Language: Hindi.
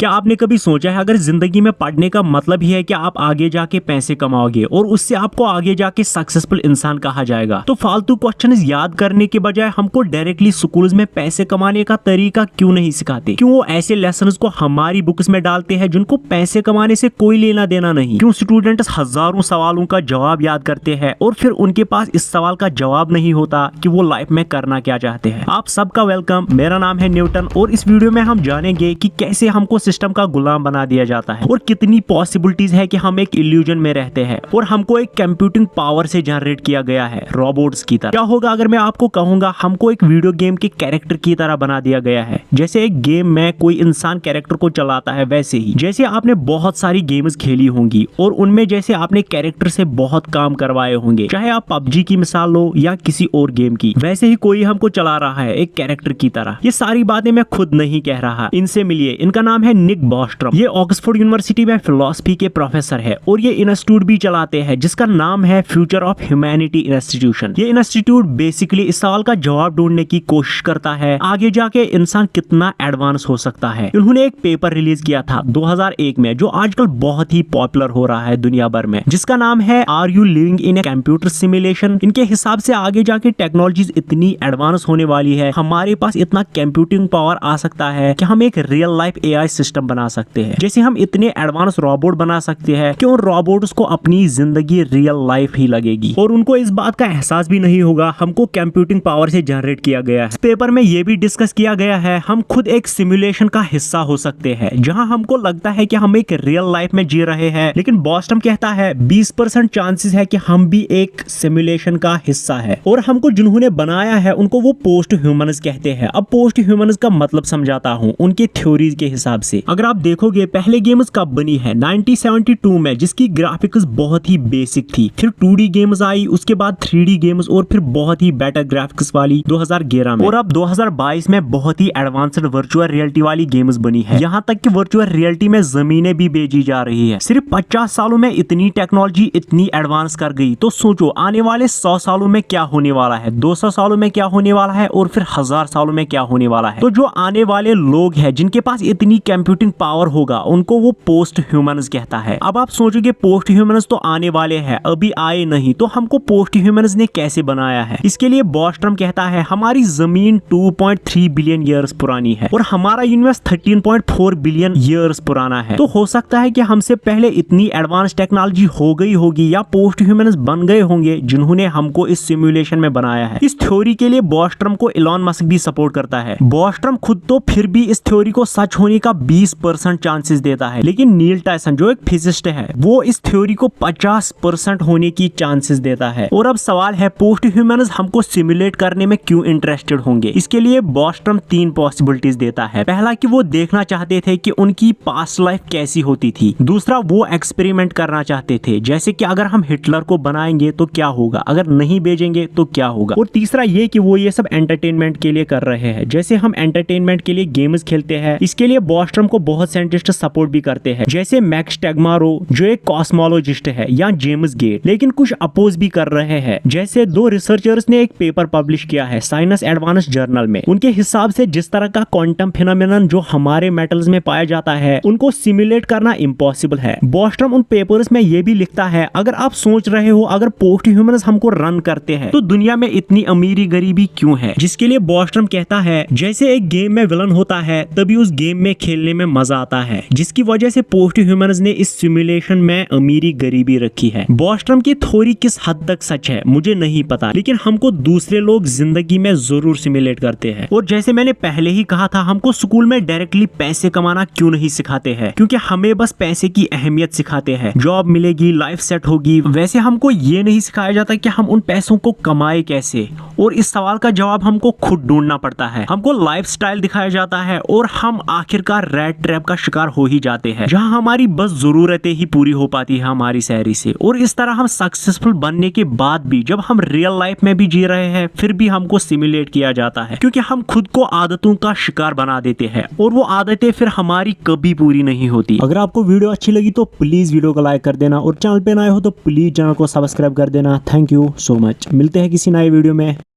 क्या आपने कभी सोचा है अगर जिंदगी में पढ़ने का मतलब ही है कि आप आगे जाके पैसे कमाओगे और उससे आपको आगे जाके सक्सेसफुल इंसान कहा जाएगा, तो फालतू क्वेश्चन याद करने के बजाय हमको डायरेक्टली स्कूल्स में पैसे कमाने का तरीका क्यों नहीं सिखाते? क्यों वो ऐसे लेसन्स को हमारी बुक्स में डालते हैं जिनको पैसे कमाने से कोई लेना देना नहीं? क्यों स्टूडेंट्स हजारों सवालों का जवाब याद करते हैं और फिर उनके पास इस सवाल का जवाब नहीं होता कि वो लाइफ में करना क्या चाहते हैं? आप सबका वेलकम, मेरा नाम है न्यूटन और इस वीडियो में हम जानेंगे कि कैसे हमको सिस्टम का गुलाम बना दिया जाता है और कितनी पॉसिबिलिटीज है कि हम एक इल्यूजन में रहते हैं और हमको एक कंप्यूटिंग पावर से जनरेट किया गया है रोबोट्स की तरह। क्या होगा अगर मैं आपको कहूंगा हमको एक वीडियो गेम के कैरेक्टर की तरह बना दिया गया है? जैसे एक गेम में कोई इंसान कैरेक्टर को चलाता है, वैसे ही जैसे आपने बहुत सारी गेम्स खेली होंगी और उनमें जैसे आपने कैरेक्टर से बहुत काम करवाए होंगे, चाहे आप पबजी की मिसाल लो या किसी और गेम की, वैसे ही कोई हमको चला रहा है एक कैरेक्टर की तरह। ये सारी बातें मैं खुद नहीं कह रहा, इनसे मिलिए। इनका नाम है निक बॉस्ट्रम। ये ऑक्सफोर्ड यूनिवर्सिटी में फिलॉसफी के प्रोफेसर है और ये इंस्टीट्यूट भी चलाते हैं जिसका नाम है फ्यूचर ऑफ ह्यूमैनिटी इंस्टीट्यूशन। ये इंस्टीट्यूट बेसिकली इस सवाल का जवाब ढूंढने की कोशिश करता है आगे जाके इंसान कितना एडवांस हो सकता है। इन्होंने एक पेपर रिलीज किया था 2001 में जो आजकल बहुत ही पॉपुलर हो रहा है दुनिया भर में, जिसका नाम है are you living in a computer simulation. इनके हिसाब से आगे जाके टेक्नोलॉजीज इतनी एडवांस होने वाली है, हमारे पास इतना कंप्यूटिंग पावर आ सकता है कि हम एक रियल लाइफ एआई सिस्टम बना सकते हैं। जैसे हम इतने एडवांस रोबोट बना सकते हैं कि उन रोबोट्स को अपनी जिंदगी रियल लाइफ ही लगेगी और उनको इस बात का एहसास भी नहीं होगा हमको कंप्यूटिंग पावर से जनरेट किया गया है। इस पेपर में ये भी डिस्कस किया गया है हम खुद एक सिमुलेशन का हिस्सा हो सकते हैं जहां हमको लगता है कि हम एक रियल लाइफ में जी रहे हैं, लेकिन बॉस्टम कहता है 20% चांसेस है कि हम भी एक सिमुलेशन का हिस्सा है और हमको जिन्होंने बनाया है उनको वो पोस्ट ह्यूमन्स कहते हैं। अब पोस्ट ह्यूमन्स का मतलब समझाता हूँ उनके थ्योरीज के हिसाब से। अगर आप देखोगे पहले गेम्स कब बनी है 1972 में, जिसकी ग्राफिक्स बहुत ही बेसिक थी, फिर 2D गेम्स आई, उसके बाद 3D गेम्स और फिर बहुत ही बेटर ग्राफिक्स वाली 2011 में, और अब 2022 में बहुत ही एडवांस्ड वर्चुअल रियलिटी वाली गेम्स बनी है। यहाँ तक कि वर्चुअल रियलिटी में जमीनें भी बेची जा रही है। सिर्फ 50 सालों में इतनी टेक्नोलॉजी इतनी एडवांस कर गई, तो सोचो आने वाले 100 सालों में क्या होने वाला है, 200 सालों में क्या होने वाला है और फिर 1000 सालों में क्या होने वाला है। तो जो आने वाले लोग हैं जिनके पास इतनी कंप्यूटिंग पावर होगा उनको वो पोस्ट ह्यूमन्स कहता है। अब आप सोचोगे पोस्ट ह्यूमन्स तो आने वाले हैं, अभी आए नहीं, तो हमको पोस्ट ह्यूमन्स ने कैसे बनाया है? इसके लिए बॉस्ट्रम कहता है हमारी जमीन 2.3 बिलियन ईयर्स पुरानी है और हमारा यूनिवर्स 13.4 बिलियन ईयर्स पुराना है। तो हो सकता है कि हमसे पहले इतनी एडवांस टेक्नोलॉजी हो गई होगी या पोस्ट ह्यूमन्स बन गए होंगे जिन्होंने हमको इस सिमुलेशन में बनाया है। इस थ्योरी के लिए बॉस्ट्रम को इलॉन मस्क भी सपोर्ट करता है। बॉस्ट्रम खुद तो फिर भी इस थ्योरी को सच होने का 20% चांसेस देता है, लेकिन नील टायसन जो एक फिजिसिस्ट है वो इस थ्योरी को 50% होने की चांसेस देता है। और अब सवाल है पोस्ट ह्यूमन्स हमको सिमुलेट करने में क्यों इंटरेस्टेड होंगे? इसके लिए बॉस्ट्रम 3 पॉसिबिलिटीज देता है। पहला कि वो देखना चाहते थे कि उनकी पास्ट लाइफ कैसी होती थी। दूसरा वो एक्सपेरिमेंट करना चाहते थे, जैसे कि अगर हम हिटलर को बनाएंगे तो क्या होगा, अगर नहीं भेजेंगे तो क्या होगा। और तीसरा ये कि वो ये सब एंटरटेनमेंट के लिए कर रहे हैं, जैसे हम एंटरटेनमेंट के लिए गेम्स खेलते हैं। इसके लिए बॉस्ट्रम को बहुत साइंटिस्ट सपोर्ट भी करते हैं, जैसे मैक्स टेगमारो जो एक कॉस्मोलॉजिस्ट है, या जेम्स गेट। लेकिन कुछ अपोज भी कर रहे हैं, जैसे 2 रिसर्चर्स ने एक पेपर पब्लिश किया है साइंस एडवांस जर्नल में। उनके हिसाब से जिस तरह का क्वांटम फिनोमेनन जो हमारे मेटल्स में पाया जाता है उनको सिमुलेट करना इम्पॉसिबल है। बॉस्ट्रम उन पेपर्स में ये भी लिखता है अगर आप सोच रहे हो अगर पोस्ट ह्यूमन्स हमको रन करते हैं तो दुनिया में इतनी अमीरी गरीबी क्यों है? जिसके लिए बॉस्ट्रम कहता है जैसे एक गेम में विलन होता है तभी उस गेम में खेलने में मजा आता है, जिसकी वजह से पोस्ट ह्यूमन्स ने इस सिमुलेशन में अमीरी गरीबी रखी है। बॉस्ट्रम की थ्योरी किस हद तक सच है मुझे नहीं पता, लेकिन हमको दूसरे लोग जिंदगी में जरूर सिमुलेट करते हैं। और जैसे मैंने पहले ही कहा था हमको स्कूल में डायरेक्टली पैसे कमाना क्यों नहीं सिखाते हैं? क्योंकि हमें बस पैसे की अहमियत सिखाते हैं, जॉब मिलेगी, लाइफ सेट होगी। वैसे हमको ये नहीं सिखाया जाता कि हम उन पैसों को कमाए कैसे, और इस सवाल का जवाब हमको खुद ढूंढना पड़ता है। हमको लाइफस्टाइल दिखाया जाता है और हम आखिरकार रेड ट्रैप का शिकार हो ही जाते हैं, जहां हमारी बस जरूरतें ही पूरी हो पाती है हमारी सैलरी से। और इस तरह हम सक्सेसफुल बनने के बाद भी जब हम रियल लाइफ में भी जी रहे हैं फिर भी हमको सिमुलेट किया जाता है, क्योंकि हम खुद को आदतों का शिकार बना देते हैं और वो आदतें फिर हमारी कभी पूरी नहीं होती। अगर आपको वीडियो अच्छी लगी तो प्लीज वीडियो को लाइक कर देना और चैनल पे नए हो तो प्लीज चैनल को सब्सक्राइब कर देना। Thank you so much. मिलते हैं किसी नए वीडियो में।